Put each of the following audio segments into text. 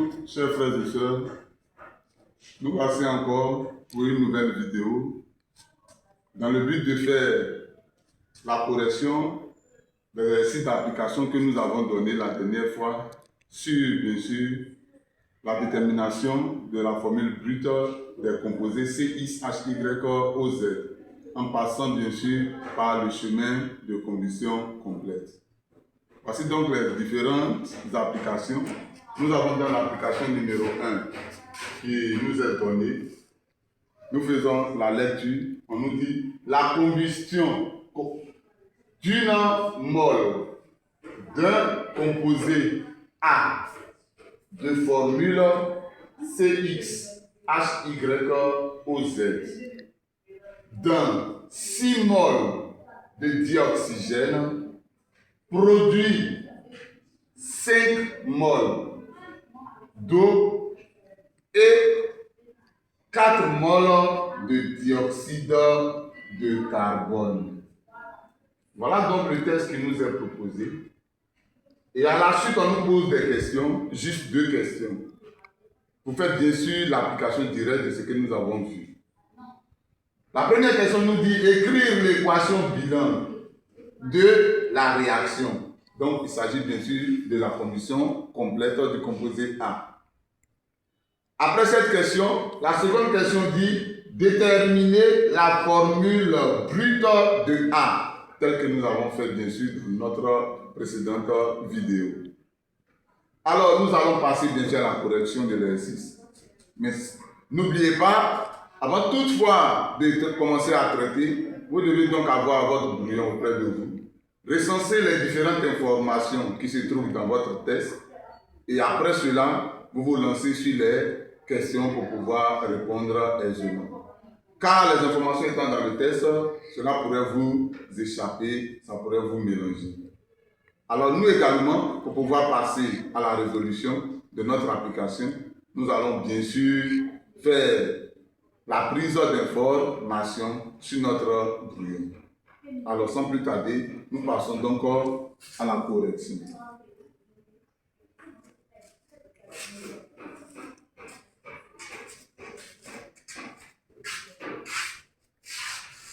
Bonjour, chers frères et sœurs. Nous voici encore pour une nouvelle vidéo dans le but de faire la correction des exercices d'application que nous avons donné la dernière fois sur, bien sûr, la détermination de la formule brute des composés CXHYOZ en passant bien sûr par le chemin de combustion complète. Voici donc les différentes applications. Nous avons dans l'application numéro 1 qui nous est donnée. Nous faisons la lecture. On nous dit la combustion d'une mole d'un composé A de formule CXHYOZ d'un 6 mol de dioxygène produit 5 mol d'eau et 4 mol de dioxyde de carbone. Voilà donc le test qui nous est proposé. Et à la suite, on nous pose des questions, juste 2 questions. Vous faites bien sûr l'application directe de ce que nous avons vu. La première question nous dit écrire l'équation bilan de la réaction. Donc, il s'agit bien sûr de la combustion complète du composé A. Après cette question, la seconde question dit déterminer la formule brute de A, telle que nous avons fait bien sûr dans notre précédente vidéo. Alors, nous allons passer bien sûr à la correction de l'exercice. Mais n'oubliez pas, avant toutefois de commencer à traiter, vous devez donc avoir votre brouillon auprès de vous. Recensez les différentes informations qui se trouvent dans votre test et après cela, vous vous lancez sur les questions pour pouvoir répondre aisément. Car les informations étant dans le test, cela pourrait vous échapper, ça pourrait vous mélanger. Alors nous également, pour pouvoir passer à la résolution de notre application, nous allons bien sûr faire la prise d'information sur notre brouillon. Alors sans plus tarder, nous passons donc à la correction.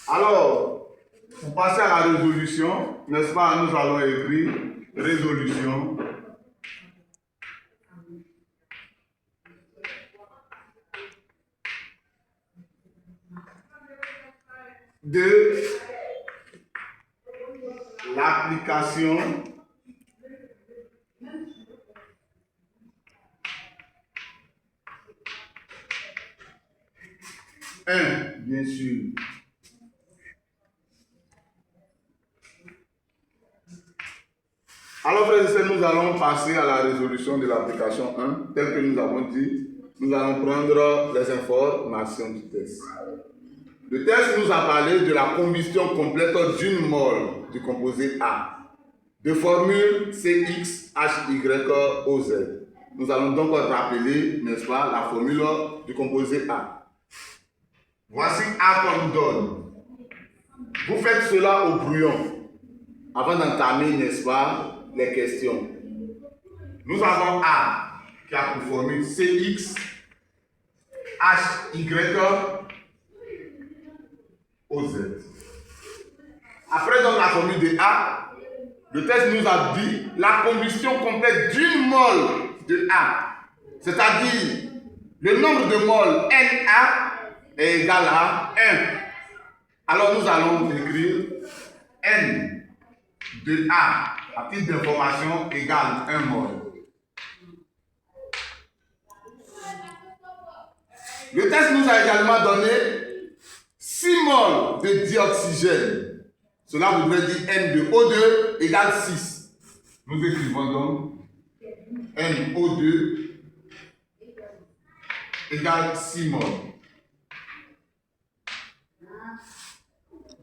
Alors, pour passer à la résolution, n'est-ce pas, nous allons écrire résolution de l'application bien sûr. Alors, frères et sœurs, nous allons passer à la résolution de l'application 1, telle que nous avons dit. Nous allons prendre les informations du test. Le test nous a parlé de la combustion complète d'une mole du composé A, de formule CXHYOZ. Nous allons donc rappeler, n'est-ce pas, la formule du composé A. Voici A qu'on nous donne. Vous faites cela au brouillon avant d'entamer, n'est-ce pas, les questions. Nous avons A qui a pour formule CXHYOZ. Après donc la formule de A, le test nous a dit la combustion complète d'une mole de A, c'est-à-dire le nombre de moles Na est égal à 1. Alors nous allons écrire N de A à titre d'information égale 1 mol. Le test nous a également donné 6 moles de dioxygène. Cela voudrait dire N de O2 égale 6. Nous écrivons donc NO2 égale 6 moles.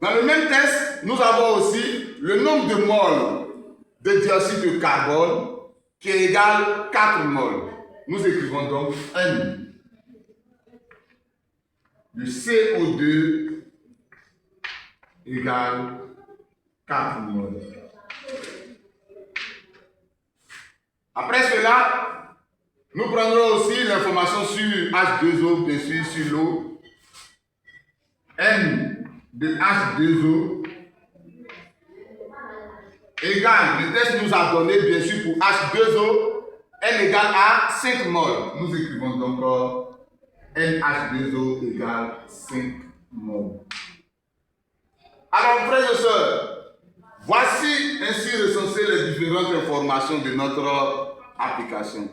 Dans le même test, nous avons aussi le nombre de moles de dioxyde de carbone qui est égal à 4 moles. Nous écrivons donc N de CO2 égale 4 moles. Après cela, Nous prendrons aussi l'information sur H2O, bien sûr, sur l'eau. N de H2O égale, le test nous a donné, bien sûr, pour H2O, N égale à 5 mol. Nous écrivons donc NH2O égale 5 mol. Alors, frères et sœurs, voici ainsi recensées les différentes informations de notre application.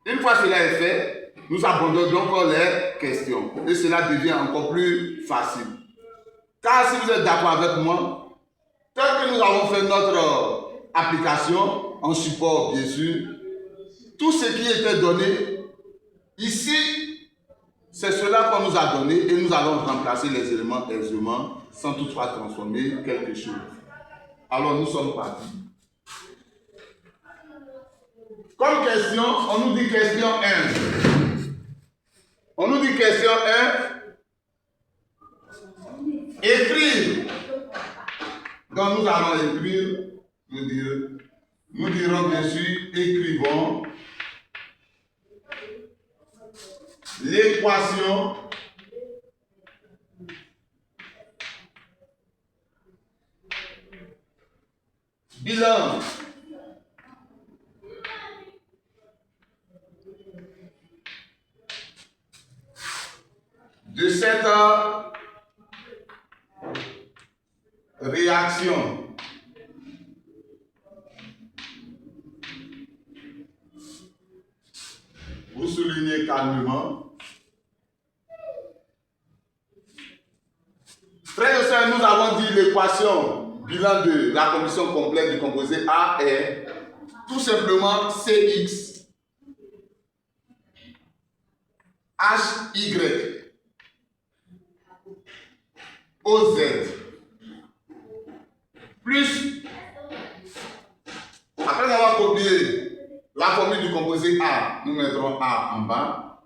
Une fois cela est fait, nous abandonnons donc les questions et cela devient encore plus facile. Car si vous êtes d'accord avec moi, tel que nous avons fait notre application en support, bien sûr, tout ce qui était donné ici, c'est cela qu'on nous a donné et nous allons remplacer les éléments aisément sans toutefois transformer quelque chose. Alors nous sommes partis. Comme question, on nous dit question 1. On nous dit question 1. Écrire. Donc nous allons écrire, nous dirons bien sûr, écrivons l'équation bilan de cette réaction. Vous soulignez calmement. Frères et sœurs, nous avons dit l'équation bilan de la composition complète du composé A est tout simplement CX HY OZ plus, après avoir copié la formule du composé A, nous mettrons A en bas,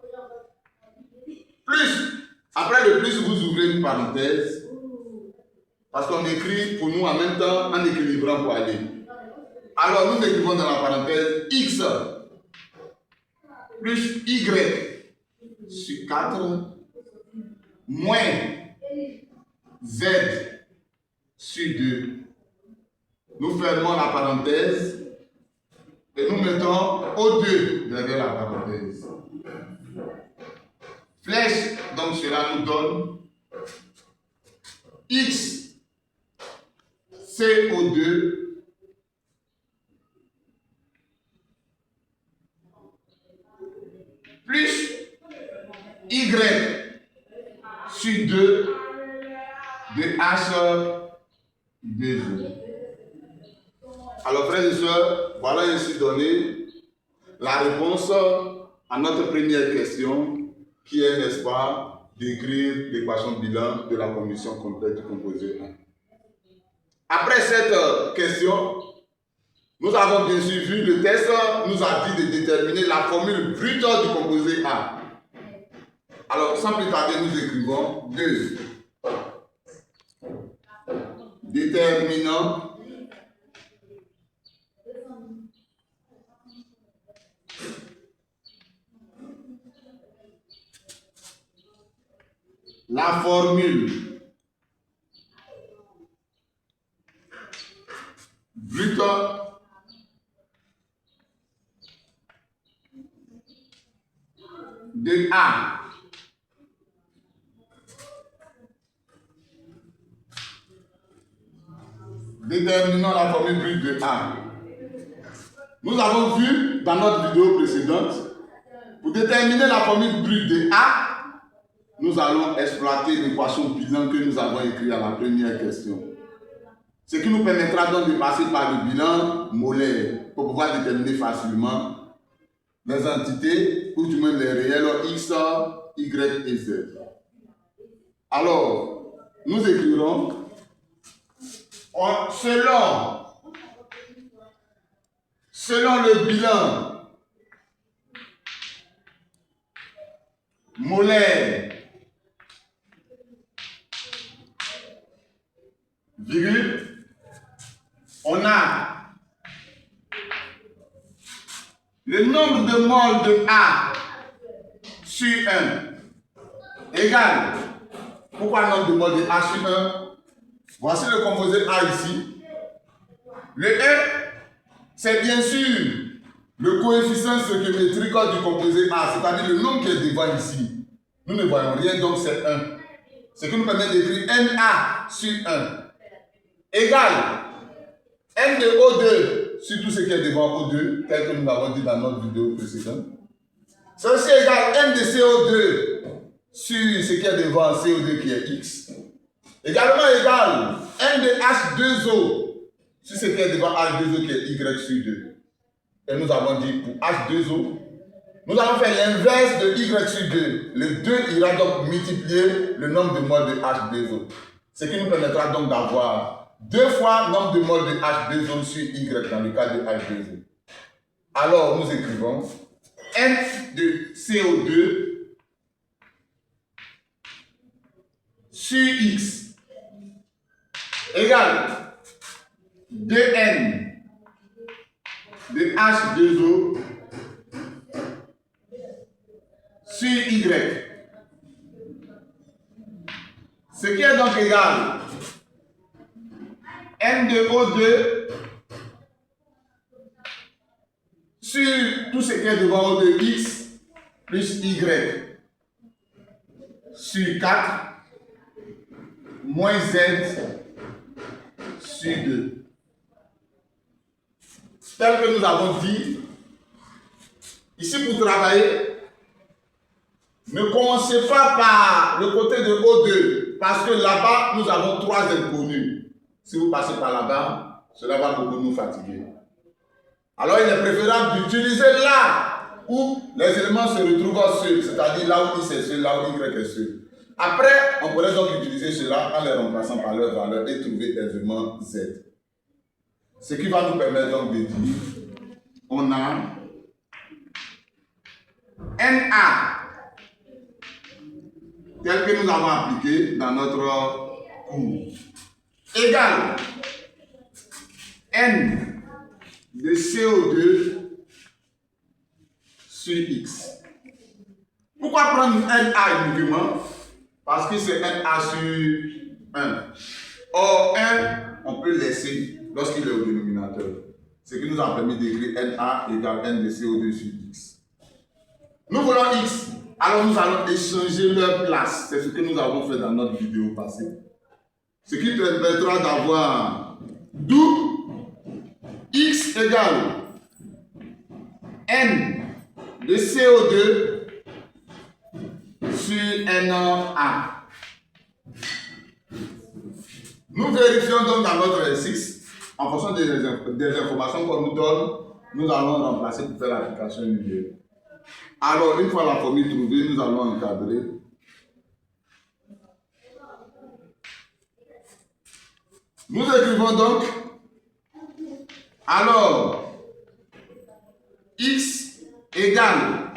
plus, après le plus, vous ouvrez une parenthèse, parce qu'on écrit pour nous en même temps en équilibrant pour aller. Alors nous écrivons dans la parenthèse X plus Y sur 4 moins Z sur 2. Nous fermons la parenthèse et nous mettons O2 derrière la parenthèse. Flèche, donc cela nous donne X CO2 plus Y sur 2 de H2O. Alors frères et sœurs, voilà ainsi donné la réponse à notre première question qui est, n'est-ce pas, d'écrire l'équation bilan de la composition complète du composé A. Après cette question, nous avons bien sûr vu le test nous a dit de déterminer la formule brute du composé A. Alors sans plus tarder, nous écrivons 2. Déterminant la formule brute de A. Déterminons la formule brute de A. Nous avons vu dans notre vidéo précédente, pour déterminer la formule brute de A, nous allons exploiter l'équation bilan que nous avons écrite à la première question. Ce qui nous permettra donc de passer par le bilan molaire pour pouvoir déterminer facilement les entités ou du moins les réels X, Y et Z. Alors, nous écrirons selon le bilan molaire, virgule, on a le nombre de de mol de A sur 1 égale, pourquoi le nombre de mol de A sur 1? Voici le composé A ici. Le E, c'est bien sûr le coefficient stoichiométrique du composé A, c'est-à-dire le nombre qui est devant ici. Nous ne voyons rien, donc c'est 1. Ce qui nous permet d'écrire NA sur 1 égale N de O2 sur tout ce qui est devant O2, tel que nous l'avons dit dans notre vidéo précédente. Ceci égale N de CO2 sur ce qui est devant CO2 qui est X. Également égale N de H2O sur ce qui est devant H2O qui est Y sur 2. Et nous avons dit pour H2O, nous allons faire l'inverse de Y sur 2. Le 2 ira donc multiplier le nombre de moles de H2O. Ce qui nous permettra donc d'avoir 2 fois le nombre de moles de H2O sur Y dans le cas de H2O. Alors nous écrivons N de CO2 sur X égale 2N de H2O sur Y. Ce qui est donc égal N de O2 sur tout ce qui est devant O2 X plus Y sur 4 moins Z sur 2. Tel que nous avons dit, ici pour travailler, ne commencez pas par le côté de O2, parce que là-bas, nous avons 3 inconnus. Si vous passez par là-bas, cela va beaucoup nous fatiguer. Alors, il est préférable d'utiliser là où les éléments se retrouvent seuls, c'est-à-dire là où X est seul, là où Y est seul. Après, on pourrait donc utiliser cela en les remplaçant par leur valeur et trouver aisément Z. Ce qui va nous permettre donc de dire, on a NA, tel que nous avons appliqué dans notre cours, égale N de CO2 sur X. Pourquoi prendre NA uniquement? Parce que c'est NA sur 1. Or, 1, on peut laisser lorsqu'il est au dénominateur. Ce qui nous a permis d'écrire NA égale N de CO2 sur X. Nous voulons X. Alors nous allons échanger leur place. C'est ce que nous avons fait dans notre vidéo passée. Ce qui permettra d'avoir d'où X égale N de CO2 sur NA. Nous vérifions donc dans notre exercice, en fonction des informations qu'on nous donne, nous allons remplacer pour faire l'application numérique. Alors, une fois la formule trouvée, nous allons encadrer. Nous écrivons donc, alors, X égale,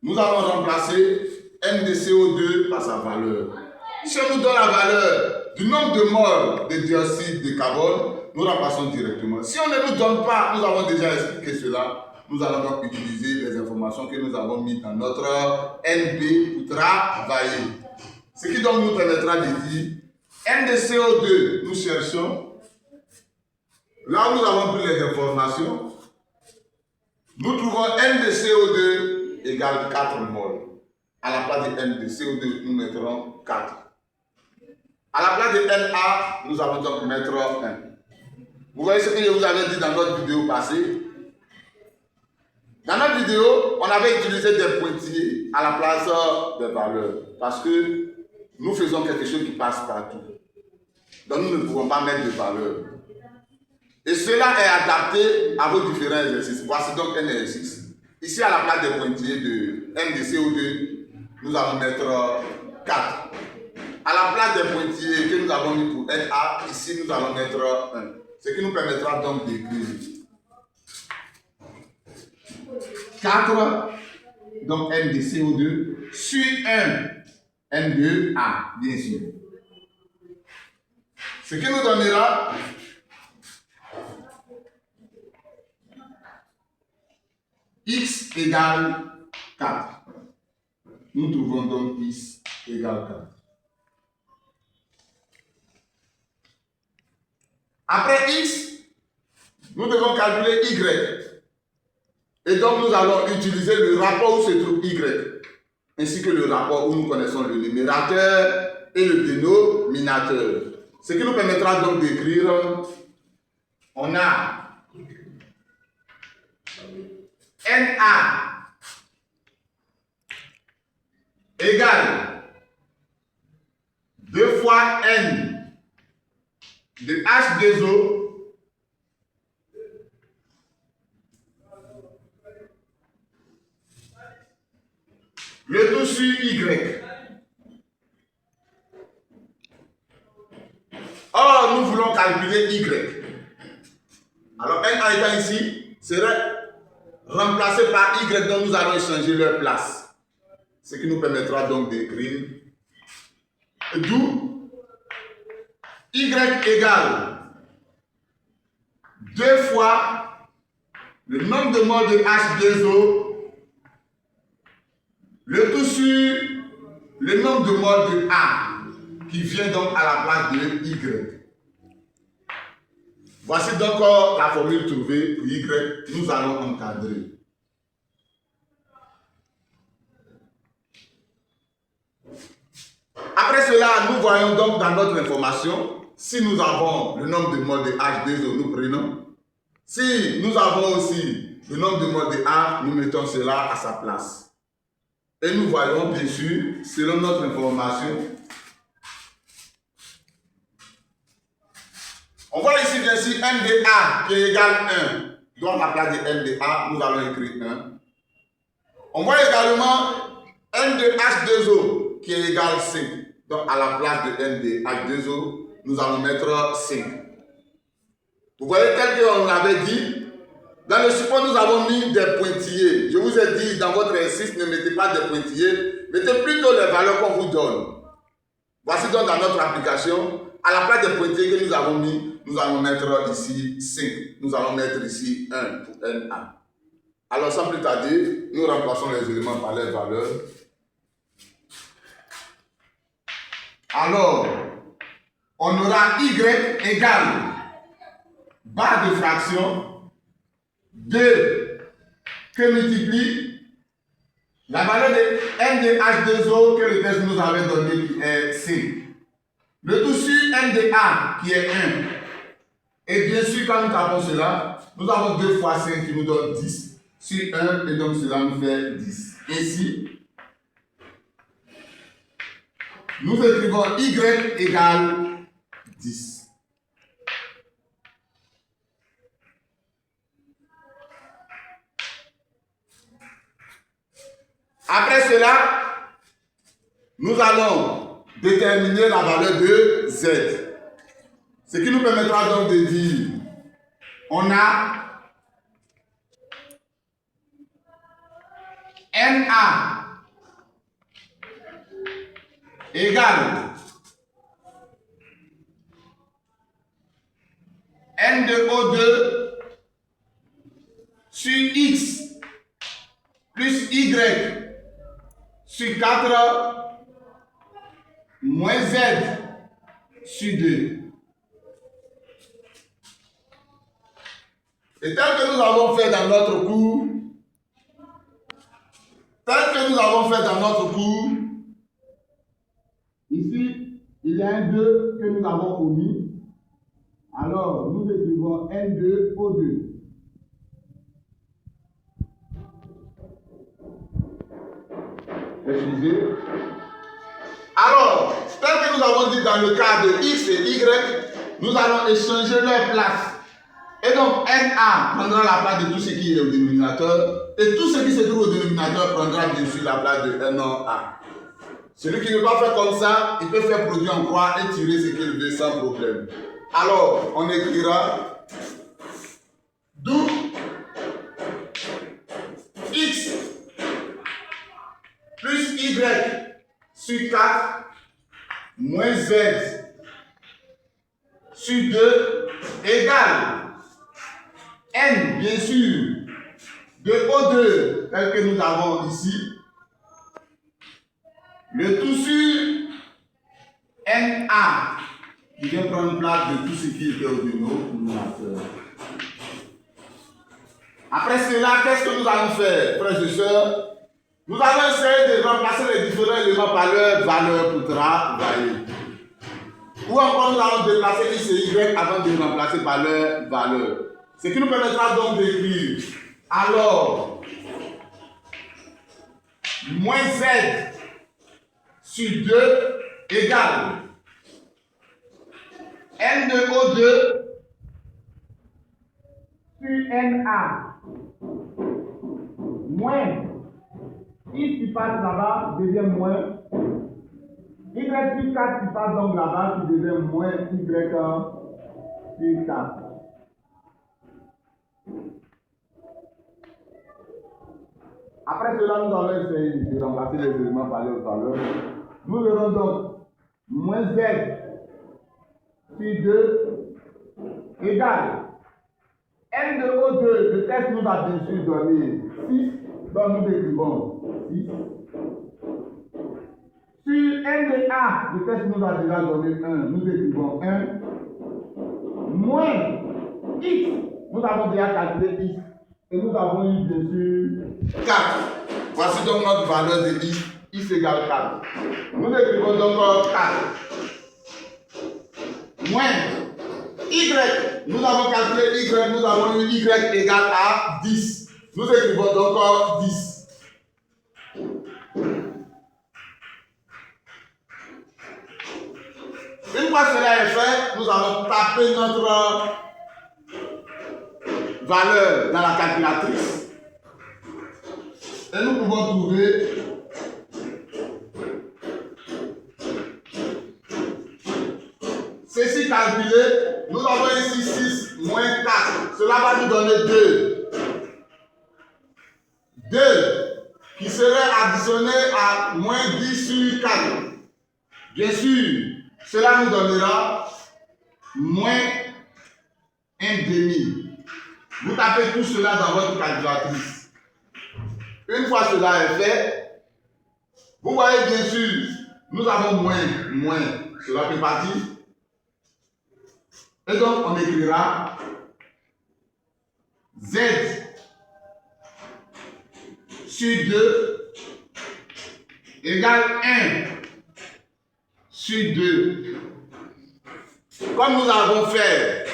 nous allons remplacer N de CO2 par sa valeur. Si on nous donne la valeur du nombre de moles de dioxyde de carbone, nous remplaçons directement. Si on ne nous donne pas, nous avons déjà expliqué cela, nous allons donc utiliser les informations que nous avons mises dans notre NP pour travailler. Ce qui donc nous permettra de dire N de CO2, nous cherchons. Là où nous avons pris les informations, nous trouvons N de CO2 égale 4 moles. À la place de N de CO2, nous mettrons 4. À la place de NA, nous allons donc mettre 1. Vous voyez ce que je vous avais dit dans notre vidéo passée? Dans notre vidéo, on avait utilisé des pointillés à la place des valeurs. Parce que nous faisons quelque chose qui passe partout. Donc nous ne pouvons pas mettre de valeurs. Et cela est adapté à vos différents exercices. Voici donc un exercice. Ici, à la place des pointillés de N de CO2, nous allons mettre 4. À la place des pointillés que nous avons mis pour NA, ici nous allons mettre 1. Ce qui nous permettra donc d'écrire 4, donc N de CO2, sur 1, N de A, bien sûr. Ce qui nous donnera x égale 4. Nous trouvons donc x égale 4. Après x, nous devons calculer y. Et donc nous allons utiliser le rapport où se trouve y, ainsi que le rapport où nous connaissons le numérateur et le dénominateur. Ce qui nous permettra donc d'écrire, on a NA égale 2 fois N de H2O le tout sur Y. Or, nous voulons calculer Y. Alors, NA étant ici, serait remplacé par Y, dont nous allons échanger leur place. Ce qui nous permettra donc d'écrire. D'où Y égale 2 fois le nombre de moles de H2O, le tout sur le nombre de moles de A, qui vient donc à la place de Y. Voici donc la formule trouvée pour Y, nous allons encadrer. Après cela, nous voyons donc dans notre information, si nous avons le nombre de moles de H2O, nous prenons. Si nous avons aussi le nombre de moles de A, nous mettons cela à sa place. Et nous voyons bien sûr, selon notre information, on voit ici bien sûr M de A qui est égal 1. Donc à la place de M de A, nous allons écrire 1. On voit également M de H2O qui est égal 5. Donc à la place de M de H2O, nous allons mettre 5. Vous voyez, tel qu'on l'avait dit, dans le support, nous avons mis des pointillés. Je vous ai dit, dans votre exercice, ne mettez pas des pointillés, mettez plutôt les valeurs qu'on vous donne. Voici donc dans notre application, à la place des pointillés que nous avons mis, nous allons mettre ici 5. Nous allons mettre ici 1 pour NA. Alors, sans plus tarder, nous remplaçons les éléments par les valeurs. Alors, on aura Y égale barre de fraction 2 que multiplie la valeur de N de H2O que le test nous avait donné qui est 5. Le tout sur N de A qui est 1. Et bien sûr, quand nous tapons cela, nous avons 2 fois 5 qui nous donne 10 sur 1 et donc cela nous fait 10. Ainsi, nous écrivons Y égale 10. Après cela, nous allons déterminer la valeur de Z. Ce qui nous permettra donc de dire, on a NA égale N de O2 sur X plus Y sur 4 moins Z sur 2. Et tel que nous avons fait dans notre cours, ici, il y a un 2 que nous avons omis. Alors, nous écrivons N2O2. Excusez. Alors, tel que nous avons dit dans le cas de X et Y, nous allons échanger leur place. Et donc, NA prendra la place de tout ce qui est au dénominateur. Et tout ce qui se trouve au dénominateur prendra bien sûr la place de NA. Celui qui ne peut pas faire comme ça, il peut faire produit en croix et tirer ce qu'il veut sans problème. Alors, on écrira d'où X plus Y sur 4 moins Z sur 2 égale N, bien sûr, de O2 tel que nous avons ici, le tout sur NA qui vient prendre place de tout ce qui était au dénominateur. Après cela, qu'est-ce que nous allons faire, frères et sœurs? Nous allons essayer de remplacer les différents éléments par leur valeur pour travailler. Ou encore nous allons déplacer X et Y avant de les remplacer par leur valeur. Ce qui nous permettra donc d'écrire. Alors, moins Z sur 2 égale N de O2 sur NA moins X qui passe là-bas devient moins Y sur 4 qui passe donc là-bas qui devient moins Y sur 4. Après cela, nous allons essayer de remplacer les éléments par les valeurs. Nous verrons donc moins Z sur 2 égale N de O2, le test nous a bien sûr donné 6, donc nous écrivons 6. Sur N de A, le test nous a déjà donné 1, nous écrivons 1. Moins X, nous avons déjà calculé X, et nous avons eu bien sûr 4. Voici donc notre valeur de X, X égale 4. Nous écrivons donc 4. Moins Y, nous avons calculé Y, nous avons eu Y égale à 10. Nous écrivons donc 10. Une fois cela est fait, nous allons taper notre valeur dans la calculatrice. Et nous pouvons trouver ceci calculé. Nous avons ici 6 moins 4. Cela va nous donner 2. 2 qui serait additionné à moins 10 sur 4. Bien sûr, cela nous donnera moins 1,5. Vous tapez tout cela dans votre calculatrice. Une fois cela est fait, vous voyez bien sûr, nous avons moins. Cela fait partie. Et donc, on écrira Z sur 2 égale 1 sur 2. Comme nous avons fait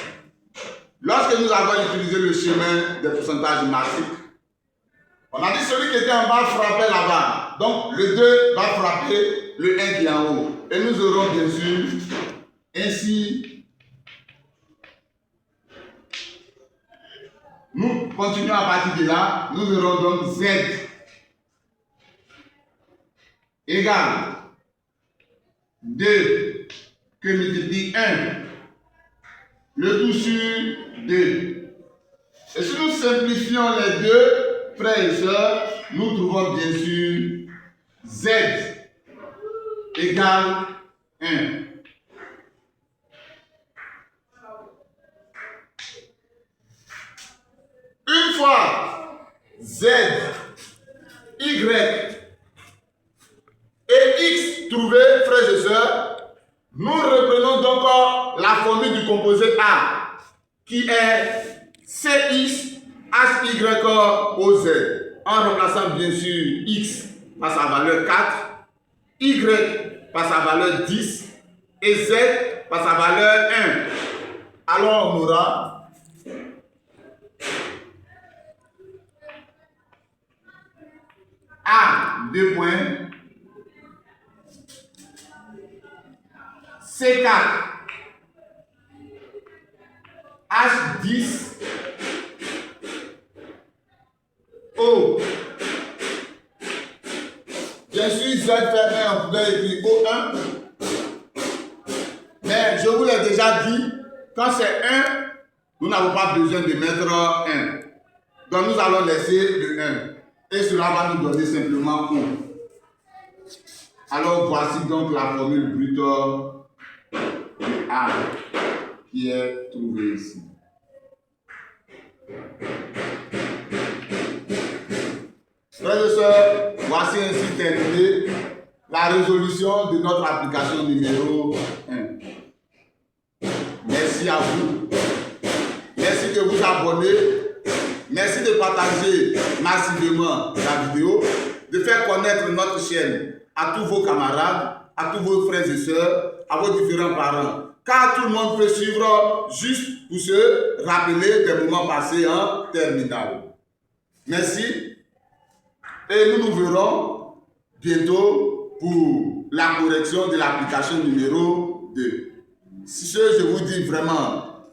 lorsque nous avons utilisé le chemin des pourcentages massifs, on a dit celui qui était en bas frappait là-bas. Donc, le 2 va frapper le 1 qui est en haut. Et nous aurons bien sûr ainsi. Nous continuons à partir de là. Nous aurons donc Z égale 2 que multiplie 1. Le tout sur 2. Et si nous simplifions les deux, frères et sœurs, nous trouvons bien sûr Z égale 1. Une fois Z, Y et X trouvés, frères et sœurs, nous reprenons donc la formule du composé A, qui est CX HY OZ, en remplaçant bien sûr X par sa valeur 4, Y par sa valeur 10 et Z par sa valeur 1. Alors on aura A, 2 points, C4, H10, O. Bien sûr, Z fait 1, on pouvait écrire O1. Mais je vous l'ai déjà dit, quand c'est 1, nous n'avons pas besoin de mettre 1. Donc nous allons laisser le 1. Et cela va nous donner simplement O. Alors voici donc la formule brute de A qui est trouvée ici. Frères et sœurs, voici ainsi terminée la résolution de notre application numéro 1. Merci à vous. Merci de vous abonner. Merci de partager massivement la vidéo, de faire connaître notre chaîne à tous vos camarades, à tous vos frères et sœurs, à vos différents parents. Car tout le monde peut suivre juste pour se rappeler des moments passés en terminale. Merci. Et nous nous verrons bientôt pour la correction de l'application numéro 2. Si je vous dis vraiment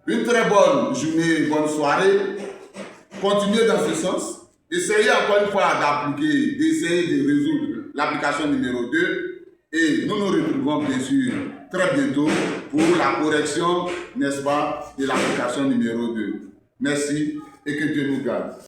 une très bonne journée, bonne soirée. Continuez dans ce sens. Essayez encore une fois d'appliquer, d'essayer de résoudre l'application numéro 2. Et nous nous retrouvons bien sûr très bientôt pour la correction, n'est-ce pas, de l'application numéro 2. Merci et que Dieu nous garde.